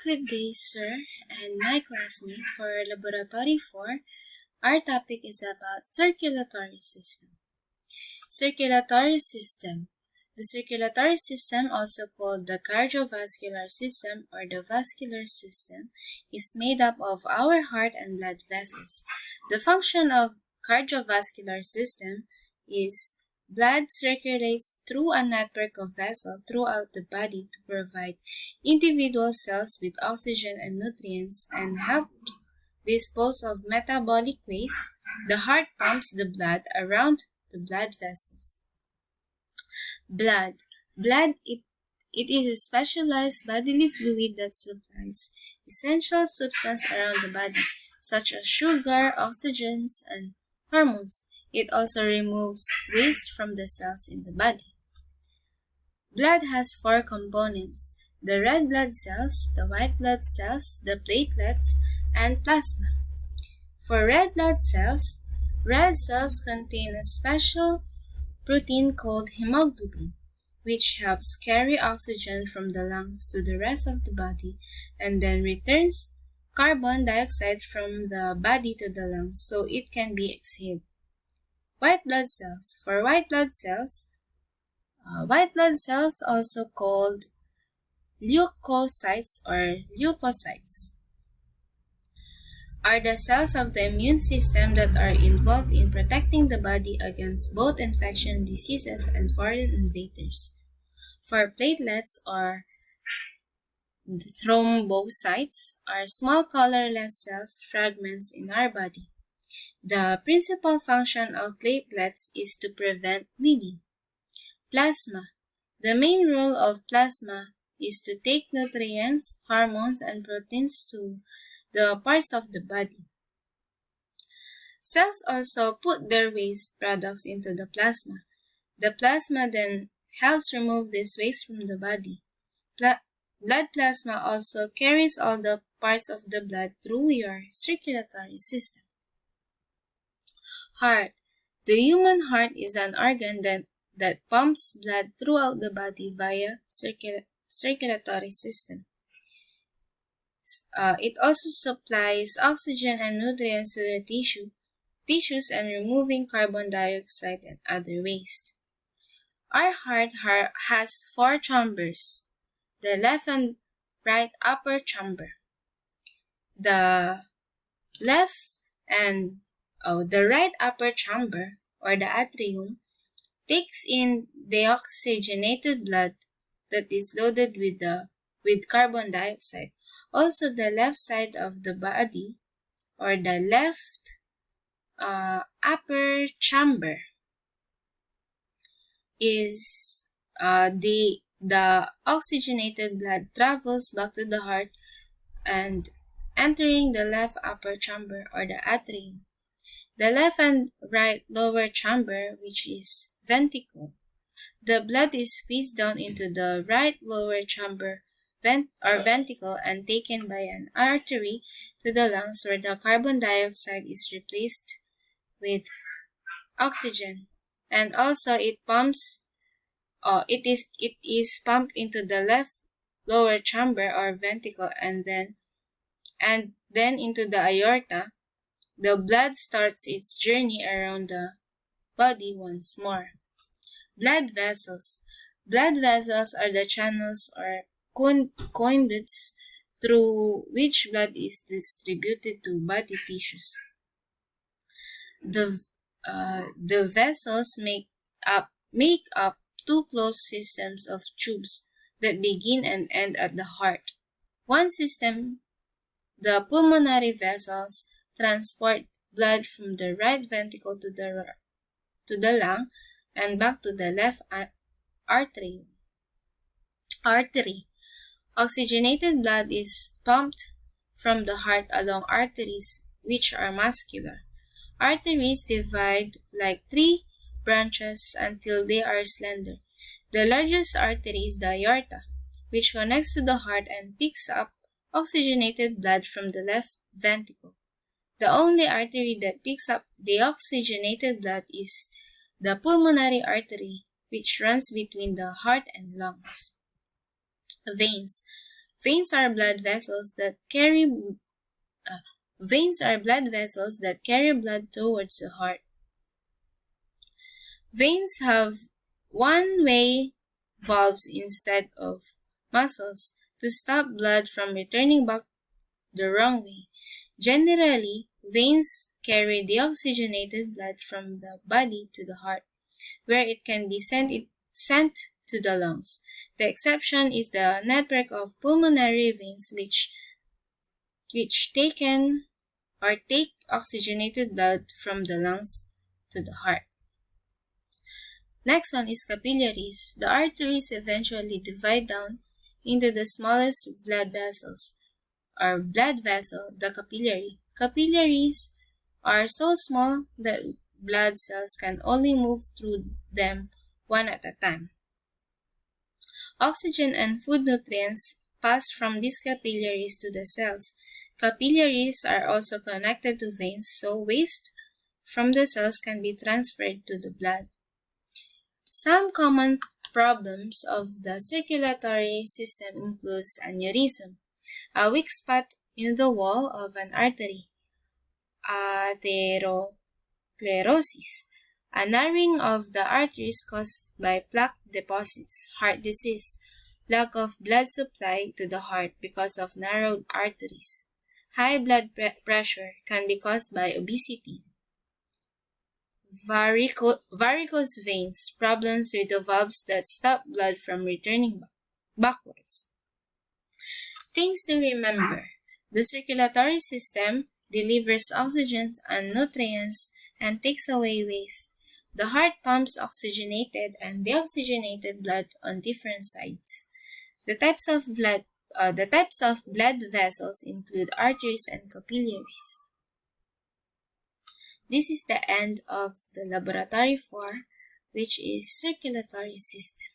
Good day, sir, and my classmate. For Laboratory 4, our topic is about circulatory system. Circulatory system. The circulatory system, also called the cardiovascular system or the vascular system, is made up of our heart and blood vessels. The function of cardiovascular system is blood circulates through a network of vessels throughout the body to provide individual cells with oxygen and nutrients and helps dispose of metabolic waste. The heart pumps the blood around the blood vessels. Blood. It is a specialized bodily fluid that supplies essential substance around the body, such as sugar, oxygens, and hormones. It also removes waste from the cells in the body. Blood has 4 components: the red blood cells, the white blood cells, the platelets, and plasma. For red blood cells contain a special protein called hemoglobin, which helps carry oxygen from the lungs to the rest of the body and then returns carbon dioxide from the body to the lungs so it can be exhaled. White blood cells. For white blood cells, also called leukocytes are the cells of the immune system that are involved in protecting the body against both infection, diseases, and foreign invaders. For platelets or thrombocytes are small colorless cells fragments in our body. The principal function of platelets is to prevent bleeding. Plasma. The main role of plasma is to take nutrients, hormones, and proteins to the parts of the body. Cells also put their waste products into the plasma. The plasma then helps remove this waste from the body. Blood plasma also carries all the parts of the blood through your circulatory system. Heart. The human heart is an organ that pumps blood throughout the body via circulatory system. It also supplies oxygen and nutrients to the tissues and removing carbon dioxide and other waste. Our heart has 4 chambers: the left and right upper chamber. The right upper chamber, or the atrium, takes in deoxygenated blood that is loaded with carbon dioxide. Also, the left side of the body, or the left upper chamber, is the oxygenated blood travels back to the heart and entering the left upper chamber, or the atrium. The left and right lower chamber, which is ventricle. The blood is squeezed down into the right lower chamber ventricle and taken by an artery to the lungs, where the carbon dioxide is replaced with oxygen. And also it is pumped into the left lower chamber or ventricle and then into the aorta. The blood starts its journey around the body once more. Blood vessels. Blood vessels are the channels or conduits through which blood is distributed to body tissues. The vessels make up 2 closed systems of tubes that begin and end at the heart. One system, the pulmonary vessels, transport blood from the right ventricle to the lung and back to the left artery. Oxygenated blood is pumped from the heart along arteries, which are muscular. Arteries divide like 3 branches until they are slender. The largest artery is the aorta, which connects to the heart and picks up oxygenated blood from the left ventricle. The only artery that picks up the oxygenated blood is the pulmonary artery, which runs between the heart and lungs. Veins. Veins are blood vessels that carry blood towards the heart. Veins have one-way valves instead of muscles to stop blood from returning back the wrong way. Generally, veins carry deoxygenated blood from the body to the heart, where it can be sent to the lungs. The exception is the network of pulmonary veins which take oxygenated blood from the lungs to the heart. Next one is capillaries. The arteries eventually divide down into the smallest blood vessels, or blood vessel, the capillary. Capillaries are so small that blood cells can only move through them one at a time. Oxygen and food nutrients pass from these capillaries to the cells. Capillaries are also connected to veins, so waste from the cells can be transferred to the blood. Some common problems of the circulatory system includes aneurysm, a weak spot in the wall of an artery, atherosclerosis, a narrowing of the arteries caused by plaque deposits, heart disease, lack of blood supply to the heart because of narrowed arteries. High blood pressure can be caused by obesity. Varicose veins, problems with the valves that stop blood from returning backwards. Things to remember. The circulatory system delivers oxygen and nutrients and takes away waste. The heart pumps oxygenated and deoxygenated blood on different sides. The types of blood vessels include arteries and capillaries. This is the end of the Laboratory 4, which is circulatory system.